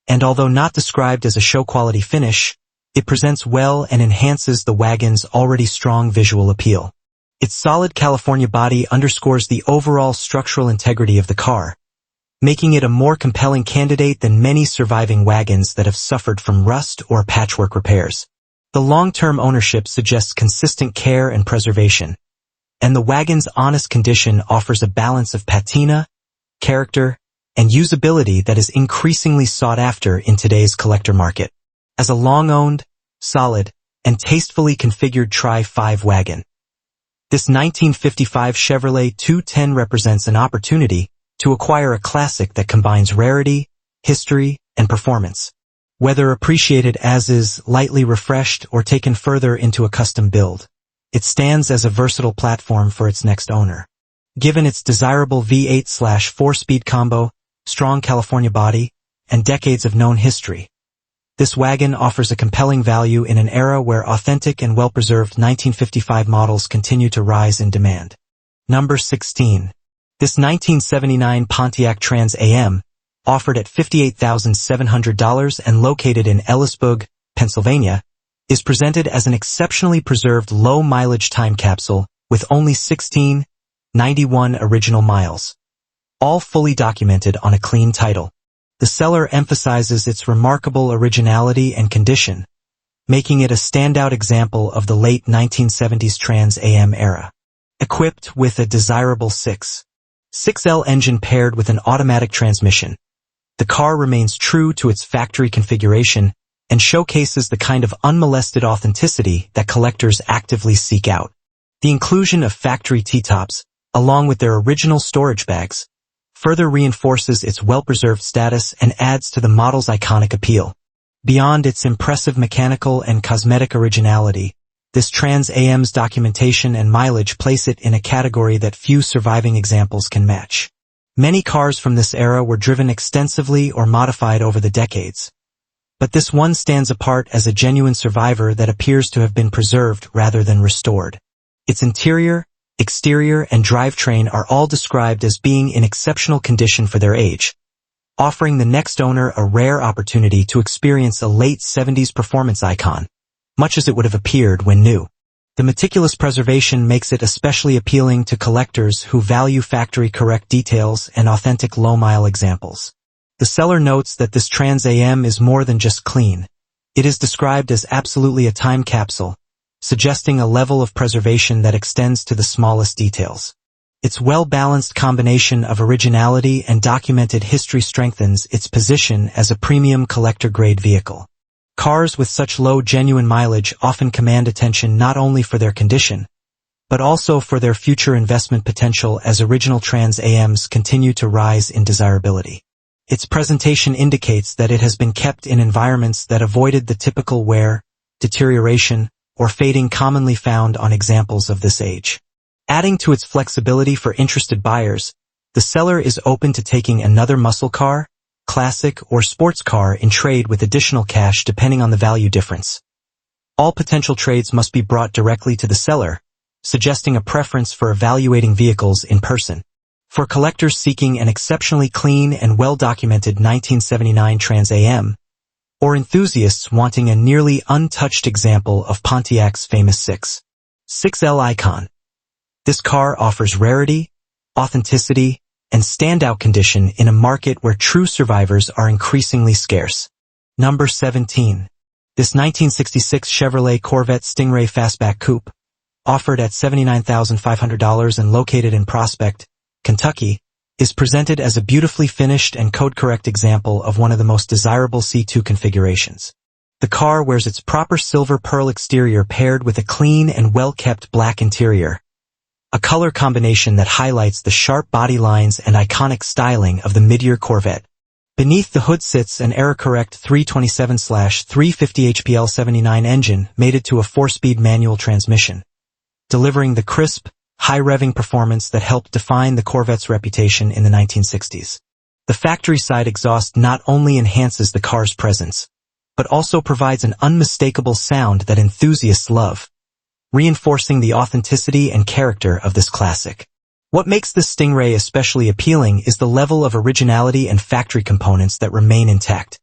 and although not described as a show-quality finish, it presents well and enhances the wagon's already strong visual appeal. Its solid California body underscores the overall structural integrity of the car, making it a more compelling candidate than many surviving wagons that have suffered from rust or patchwork repairs. The long-term ownership suggests consistent care and preservation, and the wagon's honest condition offers a balance of patina, character, and usability that is increasingly sought after in today's collector market. As a long-owned, solid, and tastefully configured Tri-5 wagon, this 1955 Chevrolet 210 represents an opportunity to acquire a classic that combines rarity, history, and performance. Whether appreciated as is, lightly refreshed, or taken further into a custom build, it stands as a versatile platform for its next owner. Given its desirable V8/4-speed combo, strong California body, and decades of known history, this wagon offers a compelling value in an era where authentic and well-preserved 1955 models continue to rise in demand. Number 16. This 1979 Pontiac Trans Am, offered at $58,700 and located in Ellisburg, Pennsylvania, is presented as an exceptionally preserved low-mileage time capsule with only 1691 original miles, all fully documented on a clean title. The seller emphasizes its remarkable originality and condition, making it a standout example of the late 1970s Trans Am era. Equipped with a desirable 6.6L engine paired with an automatic transmission, the car remains true to its factory configuration and showcases the kind of unmolested authenticity that collectors actively seek out. The inclusion of factory T-tops, along with their original storage bags, further reinforces its well-preserved status and adds to the model's iconic appeal. Beyond its impressive mechanical and cosmetic originality, this Trans Am's documentation and mileage place it in a category that few surviving examples can match. Many cars from this era were driven extensively or modified over the decades, but this one stands apart as a genuine survivor that appears to have been preserved rather than restored. Its interior, exterior, and drivetrain are all described as being in exceptional condition for their age, offering the next owner a rare opportunity to experience a late 70s performance icon, much as it would have appeared when new. The meticulous preservation makes it especially appealing to collectors who value factory-correct details and authentic low-mile examples. The seller notes that this Trans Am is more than just clean. It is described as absolutely a time capsule, suggesting a level of preservation that extends to the smallest details. Its well-balanced combination of originality and documented history strengthens its position as a premium collector-grade vehicle. Cars with such low genuine mileage often command attention not only for their condition, but also for their future investment potential as original Trans Ams continue to rise in desirability. Its presentation indicates that it has been kept in environments that avoided the typical wear, deterioration, or fading commonly found on examples of this age. Adding to its flexibility for interested buyers, the seller is open to taking another muscle car, classic, or sports car in trade with additional cash depending on the value difference. All potential trades must be brought directly to the seller, suggesting a preference for evaluating vehicles in person. For collectors seeking an exceptionally clean and well-documented 1979 Trans Am, or enthusiasts wanting a nearly untouched example of Pontiac's famous 6.6L icon, this car offers rarity, authenticity, and standout condition in a market where true survivors are increasingly scarce. Number 17. This 1966 Chevrolet Corvette Stingray Fastback Coupe, offered at $79,500 and located in Prospect, Kentucky, is presented as a beautifully finished and code-correct example of one of the most desirable C2 configurations. The car wears its proper silver pearl exterior paired with a clean and well-kept black interior, a color combination that highlights the sharp body lines and iconic styling of the mid-year Corvette. Beneath the hood sits an era-correct 327/350 HPL 79 engine mated to a 4-speed manual transmission, delivering the crisp, high-revving performance that helped define the Corvette's reputation in the 1960s. The factory-side exhaust not only enhances the car's presence, but also provides an unmistakable sound that enthusiasts love. reinforcing the authenticity and character of this classic. What makes this Stingray especially appealing is the level of originality and factory components that remain intact.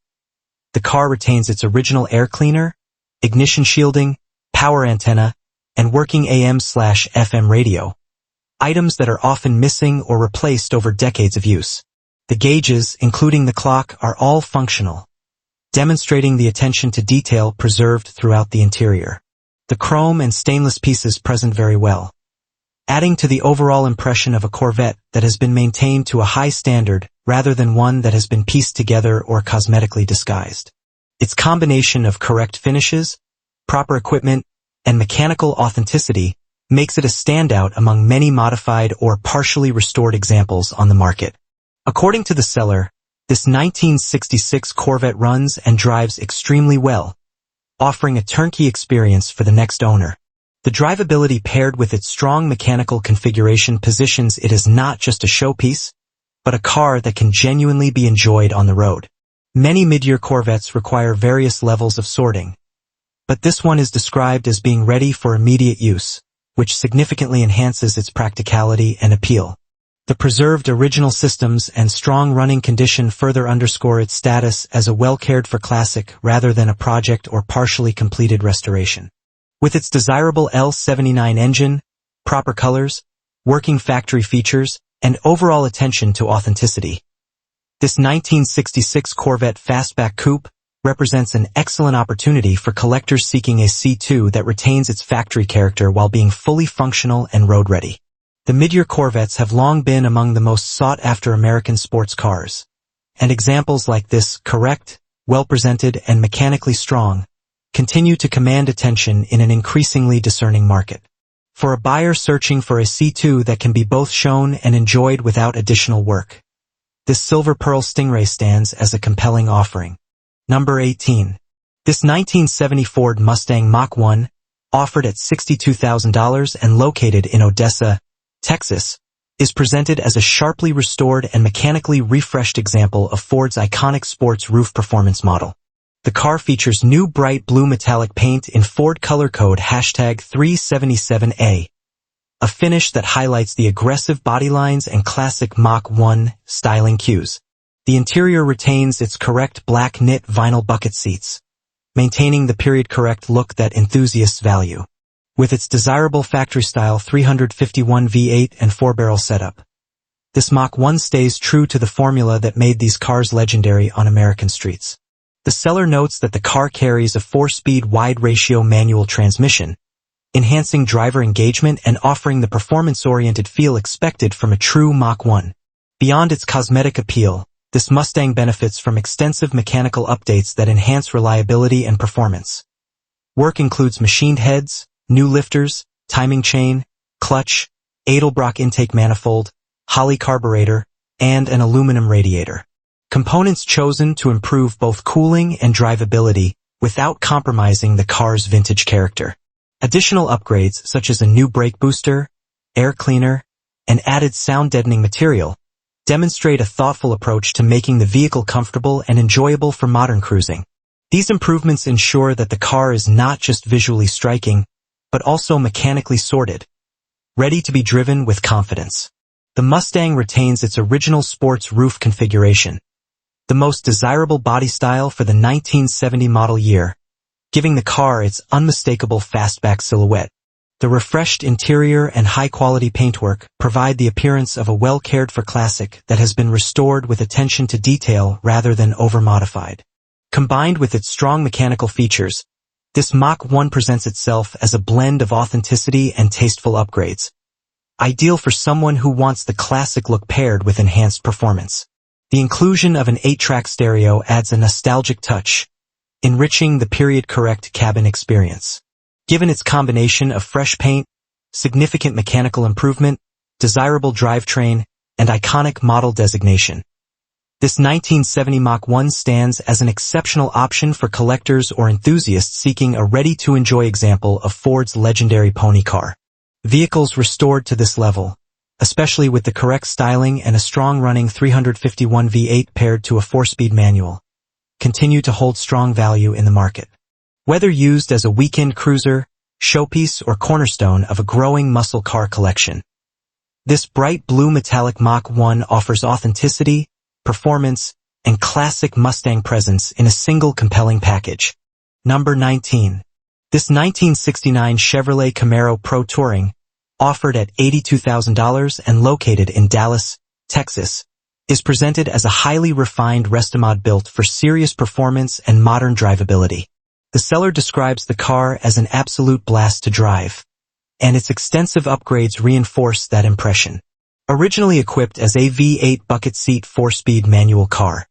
The car retains its original air cleaner, ignition shielding, power antenna, and working AM/FM radio, items that are often missing or replaced over decades of use. The gauges, including the clock, are all functional, demonstrating the attention to detail preserved throughout the interior. The chrome and stainless pieces present very well, adding to the overall impression of a Corvette that has been maintained to a high standard rather than one that has been pieced together or cosmetically disguised. Its combination of correct finishes, proper equipment, and mechanical authenticity makes it a standout among many modified or partially restored examples on the market. According to the seller, this 1966 Corvette runs and drives extremely well, offering a turnkey experience for the next owner. The drivability paired with its strong mechanical configuration positions it as not just a showpiece, but a car that can genuinely be enjoyed on the road. Many mid-year Corvettes require various levels of sorting, but this one is described as being ready for immediate use, which significantly enhances its practicality and appeal. The preserved original systems and strong running condition further underscore its status as a well-cared-for classic rather than a project or partially completed restoration. With its desirable L79 engine, proper colors, working factory features, and overall attention to authenticity, this 1966 Corvette Fastback Coupe represents an excellent opportunity for collectors seeking a C2 that retains its factory character while being fully functional and road-ready. The mid-year Corvettes have long been among the most sought-after American sports cars, and examples like this, correct, well-presented, and mechanically strong, continue to command attention in an increasingly discerning market. For a buyer searching for a C2 that can be both shown and enjoyed without additional work, this Silver Pearl Stingray stands as a compelling offering. Number 18. This 1970 Ford Mustang Mach-1, offered at $62,000 and located in Odessa, Texas, is presented as a sharply restored and mechanically refreshed example of Ford's iconic sports roof performance model. The car features new bright blue metallic paint in Ford color code #377A, a finish that highlights the aggressive body lines and classic Mach-1 styling cues. The interior retains its correct black knit vinyl bucket seats, maintaining the period-correct look that enthusiasts value. With its desirable factory-style 351 V8 and 4-barrel setup, this Mach-1 stays true to the formula that made these cars legendary on American streets. The seller notes that the car carries a 4-speed wide-ratio manual transmission, enhancing driver engagement and offering the performance-oriented feel expected from a true Mach-1. Beyond its cosmetic appeal, this Mustang benefits from extensive mechanical updates that enhance reliability and performance. Work includes machined heads, new lifters, timing chain, clutch, Edelbrock intake manifold, Holley carburetor, and an aluminum radiator. Components chosen to improve both cooling and drivability without compromising the car's vintage character. Additional upgrades such as a new brake booster, air cleaner, and added sound deadening material demonstrate a thoughtful approach to making the vehicle comfortable and enjoyable for modern cruising. These improvements ensure that the car is not just visually striking, but also mechanically sorted, ready to be driven with confidence. The Mustang retains its original sports roof configuration, the most desirable body style for the 1970 model year, giving the car its unmistakable fastback silhouette. The refreshed interior and high-quality paintwork provide the appearance of a well-cared-for classic that has been restored with attention to detail rather than over-modified. Combined with its strong mechanical features, this Mach-1 presents itself as a blend of authenticity and tasteful upgrades, ideal for someone who wants the classic look paired with enhanced performance. The inclusion of an 8-track stereo adds a nostalgic touch, enriching the period-correct cabin experience. Given its combination of fresh paint, significant mechanical improvement, desirable drivetrain, and iconic model designation, this 1970 Mach-1 stands as an exceptional option for collectors or enthusiasts seeking a ready-to-enjoy example of Ford's legendary pony car. Vehicles restored to this level, especially with the correct styling and a strong-running 351 V8 paired to a 4-speed manual, continue to hold strong value in the market. Whether used as a weekend cruiser, showpiece, or cornerstone of a growing muscle car collection. This bright blue metallic Mach 1 offers authenticity, performance, and classic Mustang presence in a single compelling package. Number 19. This 1969 Chevrolet Camaro Pro Touring, offered at $82,000 and located in Dallas, Texas, is presented as a highly refined restomod built for serious performance and modern drivability. The seller describes the car as an absolute blast to drive, and its extensive upgrades reinforce that impression. Originally equipped as a V8 bucket seat 4-speed manual car,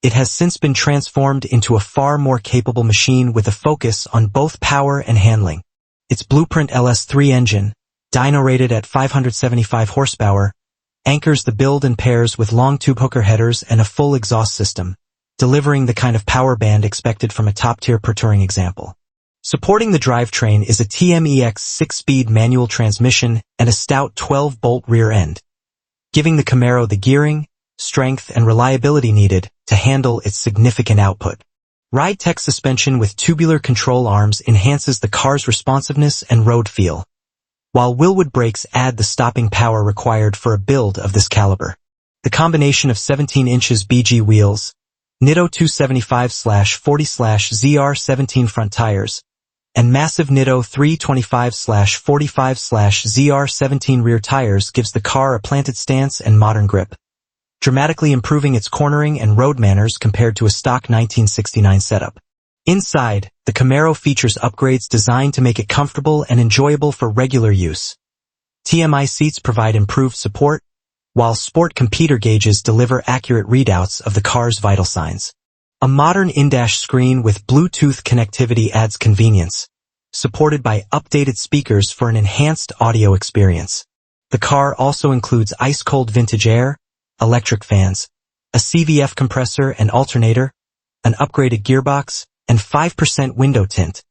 it has since been transformed into a far more capable machine with a focus on both power and handling. Its Blueprint LS3 engine, dyno-rated at 575 horsepower, anchors the build and pairs with long tube hooker headers and a full exhaust system, delivering the kind of power band expected from a top-tier Pro Touring example. Supporting the drivetrain is a TMEX 6-speed manual transmission and a stout 12-bolt rear end, giving the Camaro the gearing, strength, and reliability needed to handle its significant output. Ride-Tech suspension with tubular control arms enhances the car's responsiveness and road feel, while Willwood brakes add the stopping power required for a build of this caliber. The combination of 17 inches BG wheels, Nitto 275/40/ZR17 front tires, and massive Nitto 325/45/ZR17 rear tires gives the car a planted stance and modern grip, dramatically improving its cornering and road manners compared to a stock 1969 setup. Inside, the Camaro features upgrades designed to make it comfortable and enjoyable for regular use. TMI seats provide improved support, while sport computer gauges deliver accurate readouts of the car's vital signs. A modern in-dash screen with Bluetooth connectivity adds convenience, supported by updated speakers for an enhanced audio experience. The car also includes ice-cold vintage air, electric fans, a CVF compressor and alternator, an upgraded gearbox, and 5% window tint,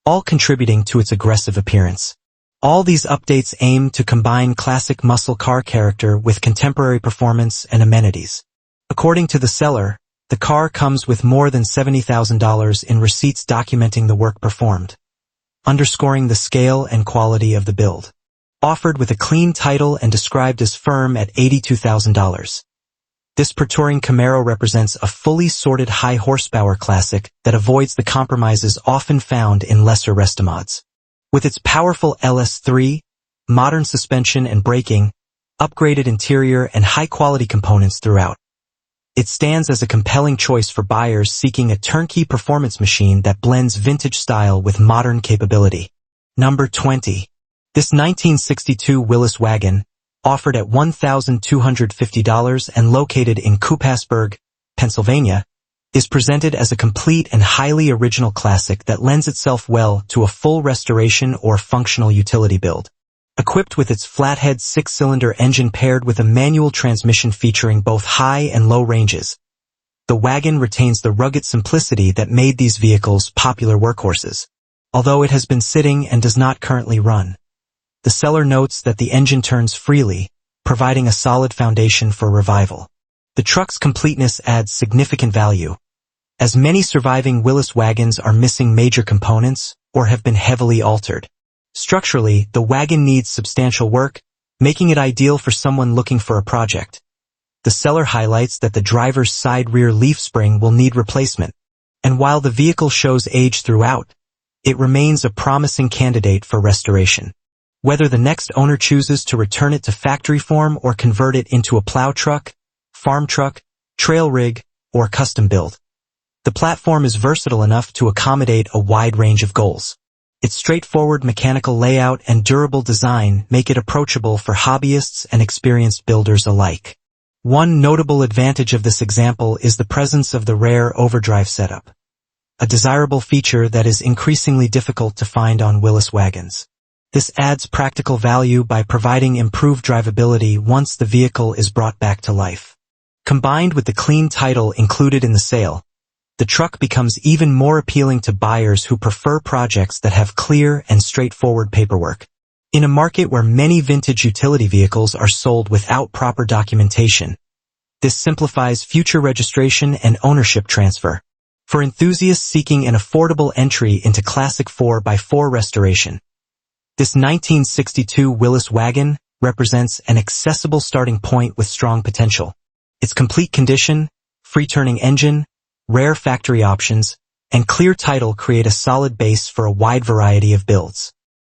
all contributing to its aggressive appearance. All these updates aim to combine classic muscle car character with contemporary performance and amenities. According to the seller, the car comes with more than $70,000 in receipts documenting the work performed, underscoring the scale and quality of the build. Offered with a clean title and described as firm at $82,000. This Pro Touring Camaro represents a fully sorted high-horsepower classic that avoids the compromises often found in lesser restomods. With its powerful LS3, modern suspension and braking, upgraded interior, and high-quality components throughout, it stands as a compelling choice for buyers seeking a turnkey performance machine that blends vintage style with modern capability. Number 20. This 1962 Willys wagon, offered at $1,250 and located in Coopasburg, Pennsylvania, is presented as a complete and highly original classic that lends itself well to a full restoration or functional utility build. Equipped with its flathead 6-cylinder engine paired with a manual transmission featuring both high and low ranges, the wagon retains the rugged simplicity that made these vehicles popular workhorses. Although it has been sitting and does not currently run, the seller notes that the engine turns freely, providing a solid foundation for revival. The truck's completeness adds significant value, as many surviving Willys wagons are missing major components or have been heavily altered. Structurally, the wagon needs substantial work, making it ideal for someone looking for a project. The seller highlights that the driver's side rear leaf spring will need replacement, and while the vehicle shows age throughout, it remains a promising candidate for restoration. Whether the next owner chooses to return it to factory form or convert it into a plow truck, farm truck, trail rig, or custom build, the platform is versatile enough to accommodate a wide range of goals. Its straightforward mechanical layout and durable design make it approachable for hobbyists and experienced builders alike. One notable advantage of this example is the presence of the rare overdrive setup, a desirable feature that is increasingly difficult to find on Willys wagons. This adds practical value by providing improved drivability once the vehicle is brought back to life. Combined with the clean title included in the sale, the truck becomes even more appealing to buyers who prefer projects that have clear and straightforward paperwork. In a market where many vintage utility vehicles are sold without proper documentation, this simplifies future registration and ownership transfer. for enthusiasts seeking an affordable entry into classic 4x4 restoration. This 1962 Willys wagon represents an accessible starting point with strong potential. Its complete condition, free-turning engine, rare factory options, and clear title create a solid base for a wide variety of builds.